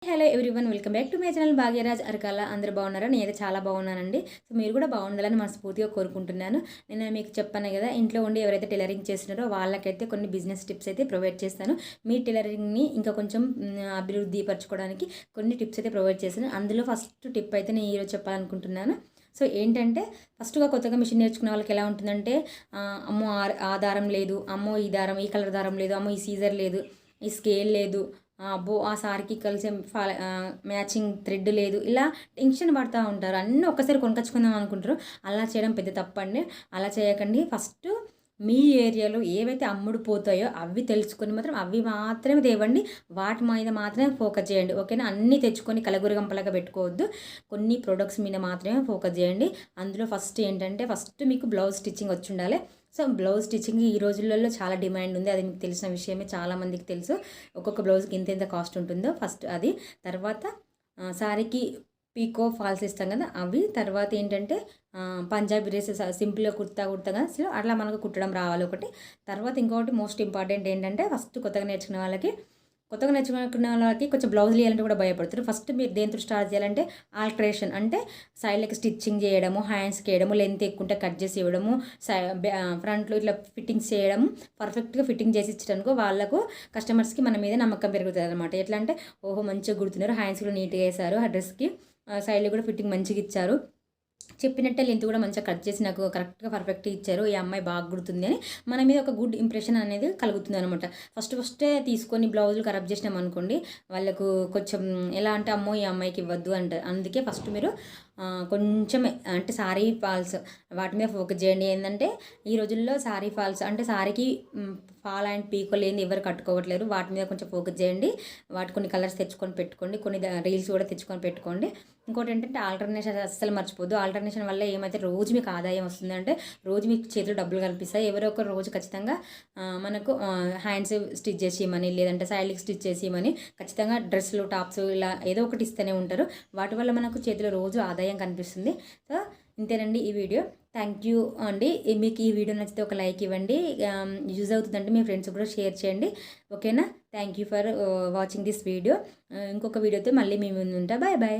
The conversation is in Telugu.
Hello everyone, welcome back to my channel Bhagyaraj Arakala. అందరూ బాగున్నారా? నేనైతే చాలా బాగున్నానండి. సో మీరు కూడా బాగుండాలని మనస్ఫూర్తిగా కోరుకుంటున్నాను. నేను మీకు చెప్పాను కదా, ఇంట్లో ఉండి ఎవరైతే టైలరింగ్ చేస్తున్నారో వాళ్ళకైతే కొన్ని బిజినెస్ టిప్స్ అయితే ప్రొవైడ్ చేస్తాను. మీ టైలరింగ్ని ఇంకా కొంచెం అభివృద్ధి పరచుకోవడానికి కొన్ని టిప్స్ అయితే ప్రొవైడ్ చేస్తాను. అందులో ఫస్ట్ టిప్ అయితే నేను ఈరోజు చెప్పాలనుకుంటున్నాను. సో ఏంటంటే, ఫస్ట్గా కొత్తగా మిషన్ నేర్చుకునే వాళ్ళకి ఎలా ఉంటుందంటే, అమ్మో ఆ దారం లేదు, అమ్మో ఈ దారం ఈ కలర్ దారం లేదు, అమ్మో ఈ సీజర్ లేదు, ఈ స్కేల్ లేదు, అబ్బో ఆ సారీకి కలిసి మ్యాచింగ్ థ్రెడ్ లేదు, ఇలా టెన్షన్ పడుతూ ఉంటారు. అన్నీ ఒక్కసారి కొనుకొచ్చుకుందాం అనుకుంటారు. అలా చేయడం పెద్ద తప్పండి. అలా చేయకండి. ఫస్ట్ మీ ఏరియాలో ఏవైతే అమ్ముడు పోతాయో అవి తెలుసుకొని మాత్రం అవి మాత్రమే తేవండి. వాటి మీద మాత్రమే ఫోకస్ చేయండి. ఓకేనా? అన్నీ తెచ్చుకొని కలగురగంపలాగా పెట్టుకోవద్దు. కొన్ని ప్రొడక్ట్స్ మీద మాత్రమే ఫోకస్ చేయండి. అందులో ఫస్ట్ ఏంటంటే, ఫస్ట్ మీకు బ్లౌజ్ స్టిచ్చింగ్ వచ్చి ఉండాలి. సో బ్లౌజ్ స్టిచ్చింగ్ ఈ రోజులలో చాలా డిమాండ్ ఉంది. అది మీకు తెలిసిన విషయమే, చాలామందికి తెలుసు. ఒక్కొక్క బ్లౌజ్కి ఎంత కాస్ట్ ఉంటుందో ఫస్ట్ అది. తర్వాత శారీకి పీకో ఫాల్స్ ఇస్తాం కదా అవి. తర్వాత ఏంటంటే పంజాబీ డ్రెస్ సింపుల్గా కుర్తా కదా, సో అట్లా మనకు కుట్టడం రావాలి ఒకటి. తర్వాత ఇంకొకటి మోస్ట్ ఇంపార్టెంట్ ఏంటంటే, ఫస్ట్ కొత్తగా నేర్చుకునే వాళ్ళకి కొంచెం బ్లౌజులు వేయాలంటే కూడా భయపడతారు. ఫస్ట్ మీరు దేంతో స్టార్ట్ చేయాలంటే, ఆల్ట్రేషన్ అంటే సైడ్లకి స్టిచ్చింగ్ చేయడము, హ్యాండ్స్కి వేయడము, లెంత్ ఎక్కువ ఉంటే కట్ చేసి ఇవ్వడము, ఫ్రంట్లో ఇట్లా ఫిట్టింగ్స్ చేయడం, పర్ఫెక్ట్గా ఫిట్టింగ్ చేసి ఇచ్చడానికి వాళ్ళకు కస్టమర్స్కి మన మీద నమ్మకం పెరుగుతుంది అనమాట. ఎట్లా అంటే, ఓహో మంచిగా కుడుతున్నారు, హ్యాండ్స్ కూడా నీట్గా వేసారు, ఆ డ్రెస్కి సైడ్లో కూడా ఫిట్టింగ్ మంచిగా ఇచ్చారు, చెప్పినట్టే లెంత్ కూడా మంచిగా కట్ చేసి నాకు కరెక్ట్గా పర్ఫెక్ట్గా ఇచ్చారు, ఈ అమ్మాయి బాగా గుర్తుంది అని మన మీద ఒక గుడ్ ఇంప్రెషన్ అనేది కలుగుతుంది అనమాట. ఫస్టే తీసుకొని బ్లౌజులు ఖరాబ్ చేసినాం అనుకోండి, వాళ్ళకు కొంచెం ఎలా అంటే, అమ్మో ఈ అమ్మాయికి ఇవ్వద్దు అంటారు. అందుకే ఫస్ట్ మీరు కొంచెం అంటే సారీ ఫాల్స్ వాటి మీద ఫోకస్ చేయండి. ఏంటంటే, ఈ రోజుల్లో సారీ ఫాల్స్ అంటే సారీకి ఫాల్ అండ్ పీకో లేని ఎవరు కట్టుకోవట్లేరు. వాటి మీద కొంచెం ఫోకస్ చేయండి. వాటి కొన్ని కలర్స్ తెచ్చుకొని పెట్టుకోండి, కొన్ని రీల్స్ కూడా తెచ్చుకొని పెట్టుకోండి. ఇంకోటి ఏంటంటే, ఆల్టర్నేషన్ అస్సలు మర్చిపోద్దు. ఆల్టర్నేషన్ వల్ల ఏమైతే రోజు మీకు ఆదాయం వస్తుందంటే, రోజు మీకు చేతిలో డబ్బులు కనిపిస్తాయి. ఎవరో ఒక రోజు ఖచ్చితంగా మనకు హ్యాండ్స్ స్టిచ్ చేసి ఇవ్వమని, లేదంటే సైడ్కి స్టిచ్ చేసి ఇవ్వమని, ఖచ్చితంగా డ్రెస్సులు టాప్స్ ఇలా ఏదో ఒకటి ఇస్తూనే ఉంటారు. వాటి వల్ల మనకు చేతిలో రోజు ఆదాయం కనిపిస్తుంది. సో ఇంతేనండి ఈ వీడియో. థ్యాంక్ యూ అండి. మీకు ఈ వీడియో నచ్చితే ఒక లైక్ ఇవ్వండి. యూజ్ అవుతుందంటే మీ ఫ్రెండ్స్ కూడా షేర్ చేయండి. ఓకేనా? Thank you for watching this video. ఇంకొక వీడియోతో మళ్ళీ మీ ముందు ఉంటా. Bye bye.